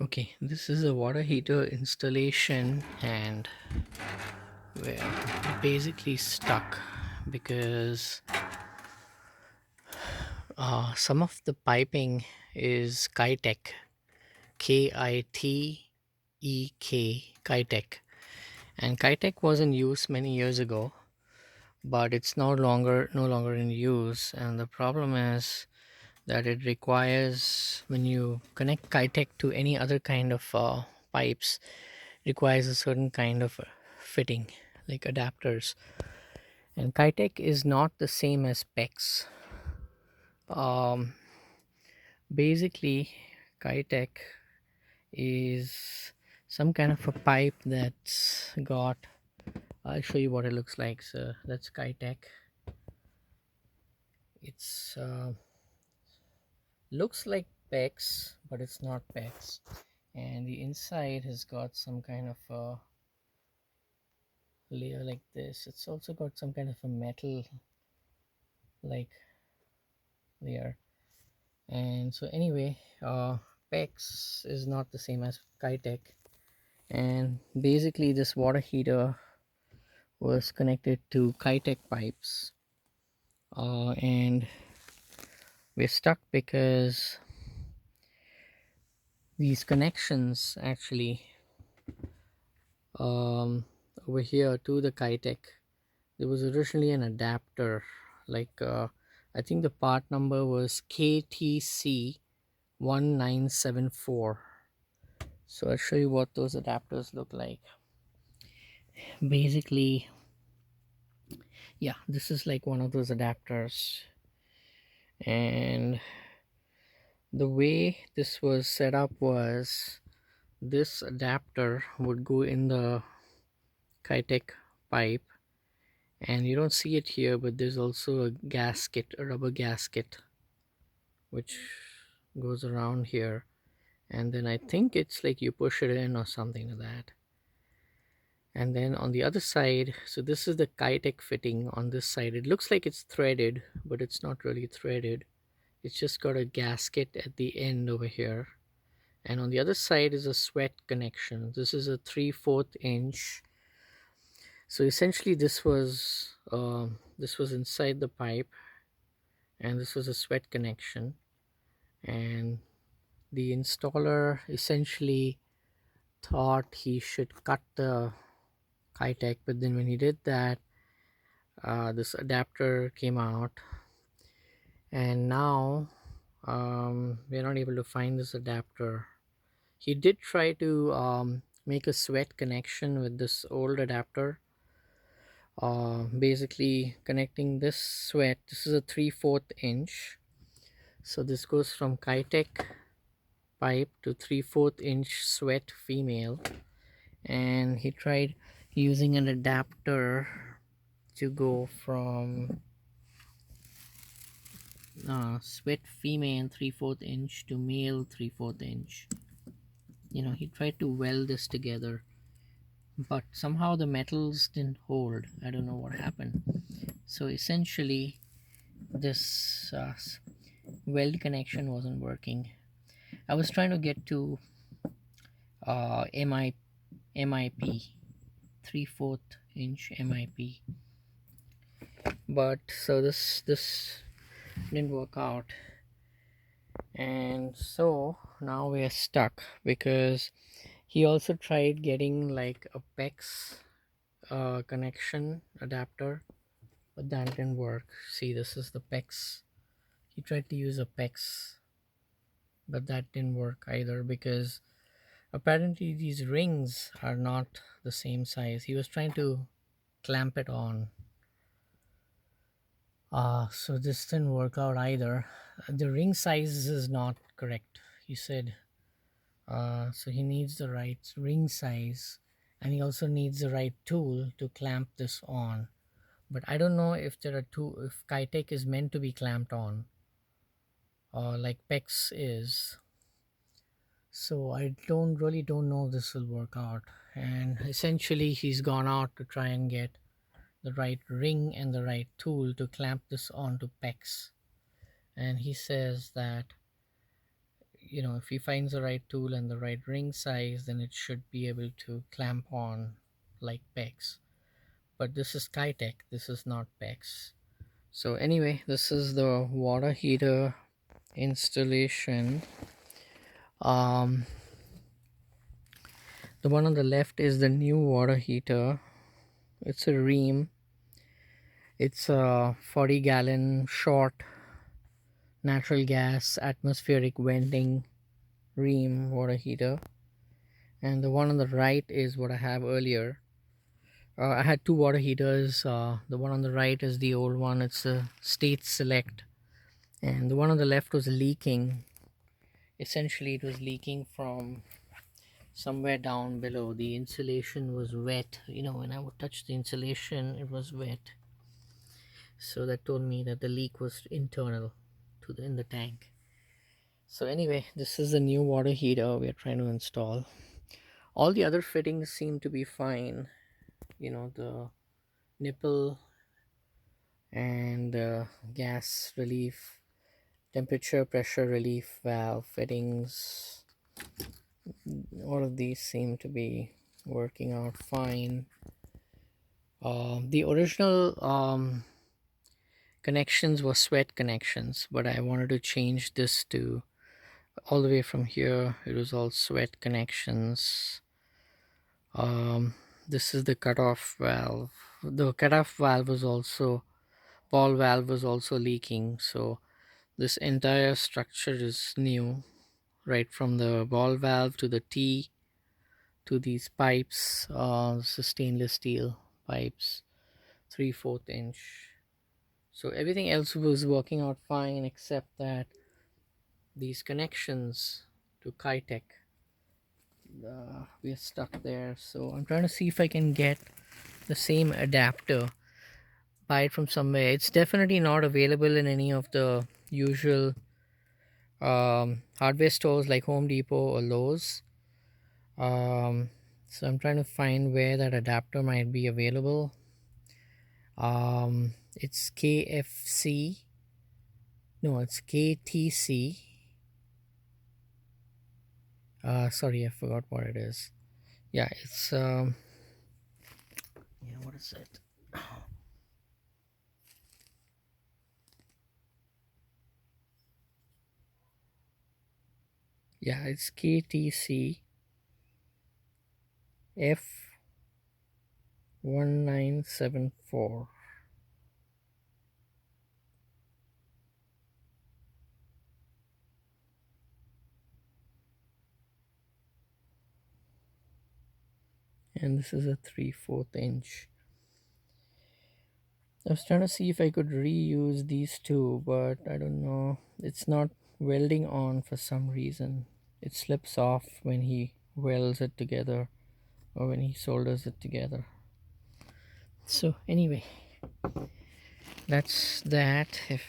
Okay, this is a water heater installation, and we're basically stuck because some of the piping is Kitec, Kitec, and Kitec was in use many years ago, but it's no longer in use. And the problem is that it requires, when you connect Kitec to any other kind of pipes, requires a certain kind of fitting, like adapters. And Kitec is not the same as PEX. Um, Basically, Kitec is some kind of a pipe that's got. I'll show you what it looks like. So that's Kitec. It's looks like PEX, but it's not PEX. And the inside has got some kind of a layer like this. It's also got some kind of a metal like layer. And so anyway, PEX is not the same as Kitec. And basically this water heater was connected to Kitec pipes, and we're stuck because these connections actually, um, over here to the Kitec, there was originally an adapter, like I think the part number was KTC 1974. So I'll show you what those adapters look like. Basically, yeah, this is like one of those adapters, and the way this was set up was this adapter would go in the Kitec pipe, and you don't see it here, but there's also a gasket, a rubber gasket, which goes around here, and then I think it's like you push it in or something like that. And then on the other side, so this is the Kitec fitting. On this side it looks like it's threaded, but it's not really threaded. It's just got a gasket at the end over here. And on the other side is a sweat connection. This is a 3/4 inch. So essentially this was inside the pipe, and this was a sweat connection. And the installer essentially thought he should cut the Kitec, but then when he did that, this adapter came out, and now we're not able to find this adapter. He did try to make a sweat connection with this old adapter, basically connecting this sweat. This is a 3/4 inch, so this goes from Kitec pipe to 3/4 inch sweat female. And he tried using an adapter to go from sweat female 3/4 inch to male 3/4 inch. He tried to weld this together, but somehow the metals didn't hold. I don't know what happened. So essentially this weld connection wasn't working. I was trying to get to MIP 3/4 inch MIP, but so this didn't work out. And so now we're stuck because he also tried getting like a PEX connection adapter, but that didn't work. See, this is the PEX. He tried to use a PEX, but that didn't work either because apparently these rings are not the same size. He was trying to clamp it on. So this didn't work out either. The ring size is not correct, he said. So he needs the right ring size, and he also needs the right tool to clamp this on. But I don't know if there are two, if Kitec is meant to be clamped on, like PEX is. So I don't know if this will work out. And essentially he's gone out to try and get the right ring and the right tool to clamp this onto PEX. And he says that if he finds the right tool and the right ring size, then it should be able to clamp on like pegs. But this is Kitec, this is not pegs. So anyway, this is the water heater installation. um the one on the left is the new water heater. It's a ream. It's a 40-gallon short natural gas atmospheric venting ream water heater. And the one on the right is what I have earlier. I had two water heaters. The one on the right is the old one, it's a state select, and the one on the left was leaking. Essentially, it was leaking from somewhere down below. The insulation was wet. When I would touch the insulation, it was wet. So that told me that the leak was internal in the tank. So anyway, this is the new water heater we are trying to install. All the other fittings seem to be fine. The nipple and gas relief, temperature pressure relief valve fittings, all of these seem to be working out fine. The original connections were sweat connections, but I wanted to change this to all the way from here. It was all sweat connections. This is the cutoff valve. The cutoff valve was also ball valve was also leaking, so this entire structure is new, right from the ball valve to the T to these pipes. This is stainless steel pipes, 3/4 inch. So everything else was working out fine except that these connections to Kitec, we are stuck there. So I'm trying to see if I can get the same adapter, buy it from somewhere. It's definitely not available in any of the usual hardware stores like Home Depot or Lowe's. So I'm trying to find where that adapter might be available. It's KFC. No, it's KTC. Sorry, I forgot what it is. Yeah, it's yeah, what is it? Yeah, it's KTC F1974. And this is a 3/4 inch. I was trying to see if I could reuse these two, but I don't know. It's not welding on for some reason. It slips off when he welds it together or when he solders it together. So anyway, that's that. If